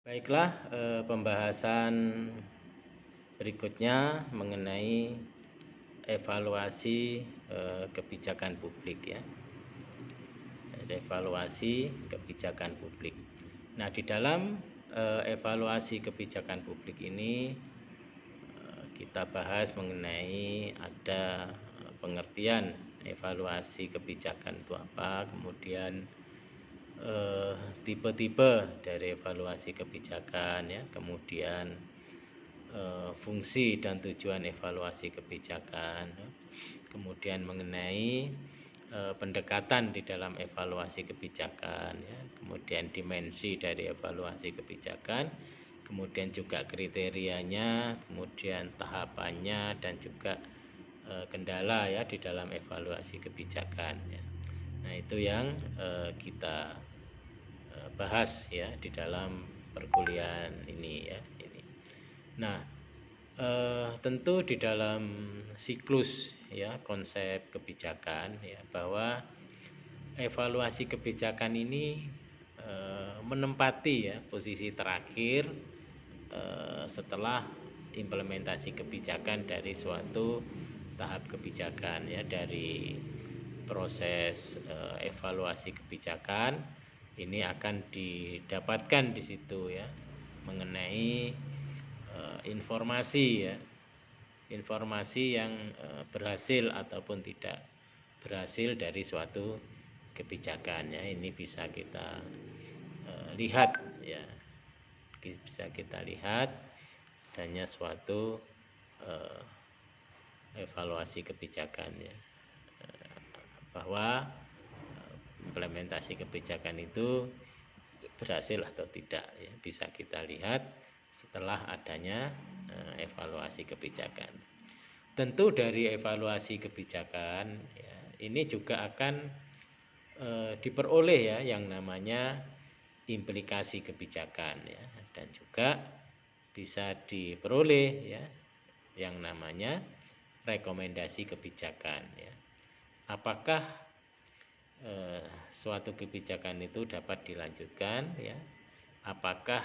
Baiklah, pembahasan berikutnya mengenai evaluasi kebijakan publik ya. Evaluasi kebijakan publik. Nah, di dalam evaluasi kebijakan publik ini kita bahas mengenai ada pengertian evaluasi kebijakan itu apa, kemudian tipe-tipe dari evaluasi kebijakan ya, kemudian fungsi dan tujuan evaluasi kebijakan, kemudian mengenai pendekatan di dalam evaluasi kebijakan ya, kemudian dimensi dari evaluasi kebijakan, kemudian juga kriterianya, kemudian tahapannya, dan juga kendala ya di dalam evaluasi kebijakan ya. Nah, itu yang kita bahas ya di dalam perkuliahan ini ya. Nah, tentu di dalam siklus ya konsep kebijakan ya, bahwa evaluasi kebijakan ini menempati ya posisi terakhir setelah implementasi kebijakan dari suatu tahap kebijakan ya, dari proses evaluasi kebijakan ini akan didapatkan di situ ya mengenai informasi ya, informasi yang berhasil ataupun tidak berhasil dari suatu kebijakan ya. Ini bisa kita lihat ya, bisa kita lihat adanya suatu evaluasi kebijakan ya, bahwa implementasi kebijakan itu berhasil atau tidak ya, bisa kita lihat setelah adanya evaluasi kebijakan. Tentu dari evaluasi kebijakan ya, ini juga akan diperoleh ya yang namanya implikasi kebijakan ya, dan juga bisa diperoleh ya yang namanya rekomendasi kebijakan ya. Apakah suatu kebijakan itu dapat dilanjutkan ya, apakah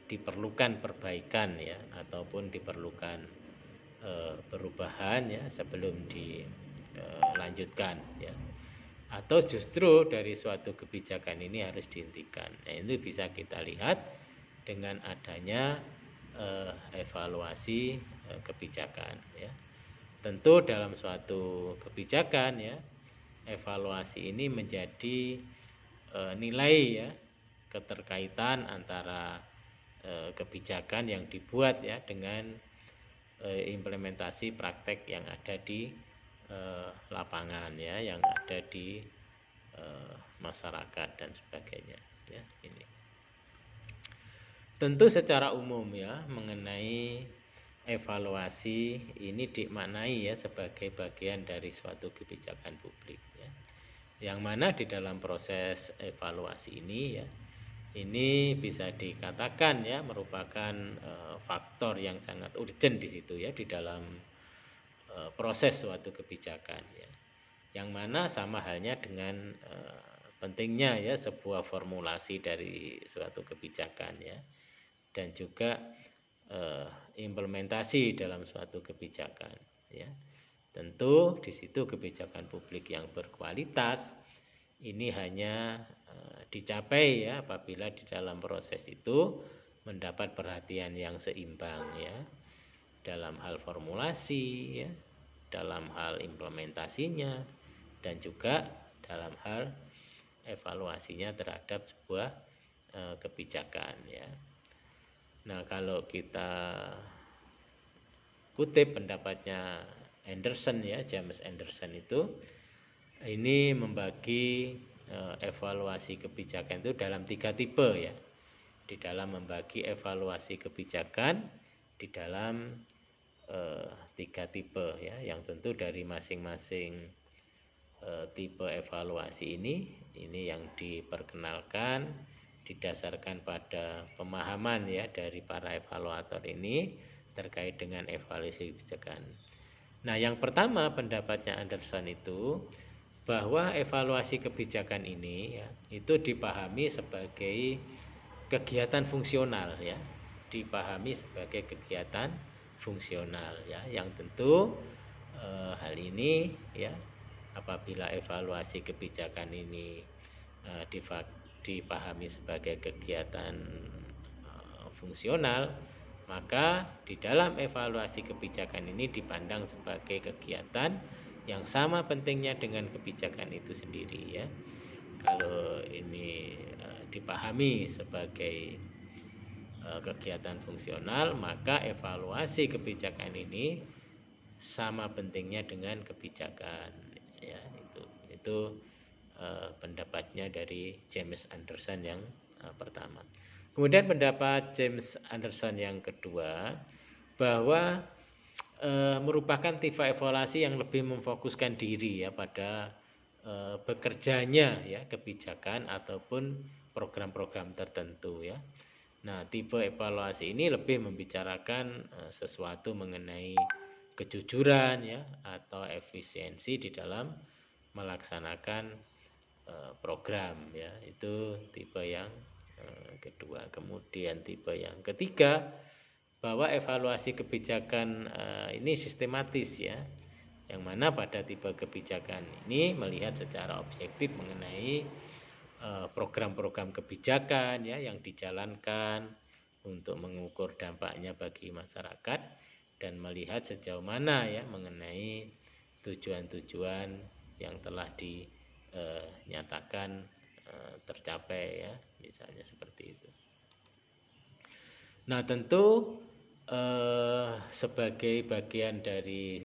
diperlukan perbaikan ya, ataupun diperlukan perubahan ya sebelum dilanjutkan ya, atau justru dari suatu kebijakan ini harus dihentikan. Nah, itu bisa kita lihat dengan adanya evaluasi kebijakan ya. Tentu dalam suatu kebijakan ya, evaluasi ini menjadi nilai ya keterkaitan antara kebijakan yang dibuat ya dengan implementasi praktek yang ada di lapangan ya, yang ada di masyarakat dan sebagainya ya. Ini tentu secara umum ya mengenai evaluasi ini dimaknai ya sebagai bagian dari suatu kebijakan publik ya, yang mana di dalam proses evaluasi ini ya, ini bisa dikatakan ya merupakan faktor yang sangat urgent di situ ya di dalam proses suatu kebijakan ya, yang mana sama halnya dengan pentingnya ya sebuah formulasi dari suatu kebijakan ya, dan juga implementasi dalam suatu kebijakan ya. Tentu di situ kebijakan publik yang berkualitas ini hanya dicapai ya apabila di dalam proses itu mendapat perhatian yang seimbang ya, dalam hal formulasi ya, dalam hal implementasinya, dan juga dalam hal evaluasinya terhadap sebuah kebijakan ya. Nah, kalau kita kutip pendapatnya Anderson ya, James Anderson itu ini membagi evaluasi kebijakan itu dalam 3 tipe ya. Di dalam membagi evaluasi kebijakan di dalam 3 tipe ya, yang tentu dari masing-masing tipe evaluasi ini yang diperkenalkan didasarkan pada pemahaman ya dari para evaluator ini terkait dengan evaluasi kebijakan. Nah, yang pertama pendapatnya Anderson itu bahwa evaluasi kebijakan ini ya, itu dipahami sebagai kegiatan fungsional ya, dipahami sebagai kegiatan fungsional ya, yang tentu hal ini ya, apabila evaluasi kebijakan ini dipahami sebagai kegiatan fungsional, maka di dalam evaluasi kebijakan ini dipandang sebagai kegiatan yang sama pentingnya dengan kebijakan itu sendiri ya. Kalau ini dipahami sebagai kegiatan fungsional, maka evaluasi kebijakan ini sama pentingnya dengan kebijakan ya. Itu pendapatnya dari James Anderson yang pertama. Kemudian pendapat James Anderson yang kedua, bahwa merupakan tipe evaluasi yang lebih memfokuskan diri ya pada bekerjanya ya kebijakan ataupun program-program tertentu ya. Nah, tipe evaluasi ini lebih membicarakan sesuatu mengenai kejujuran ya atau efisiensi di dalam melaksanakan program ya. Itu tipe yang kedua. Kemudian tipe yang ketiga, bahwa evaluasi kebijakan ini sistematis ya, yang mana pada tipe kebijakan ini melihat secara objektif mengenai program-program kebijakan ya yang dijalankan untuk mengukur dampaknya bagi masyarakat dan melihat sejauh mana ya mengenai tujuan-tujuan yang telah dinyatakan tercapai ya, misalnya seperti itu. Nah, tentu sebagai bagian dari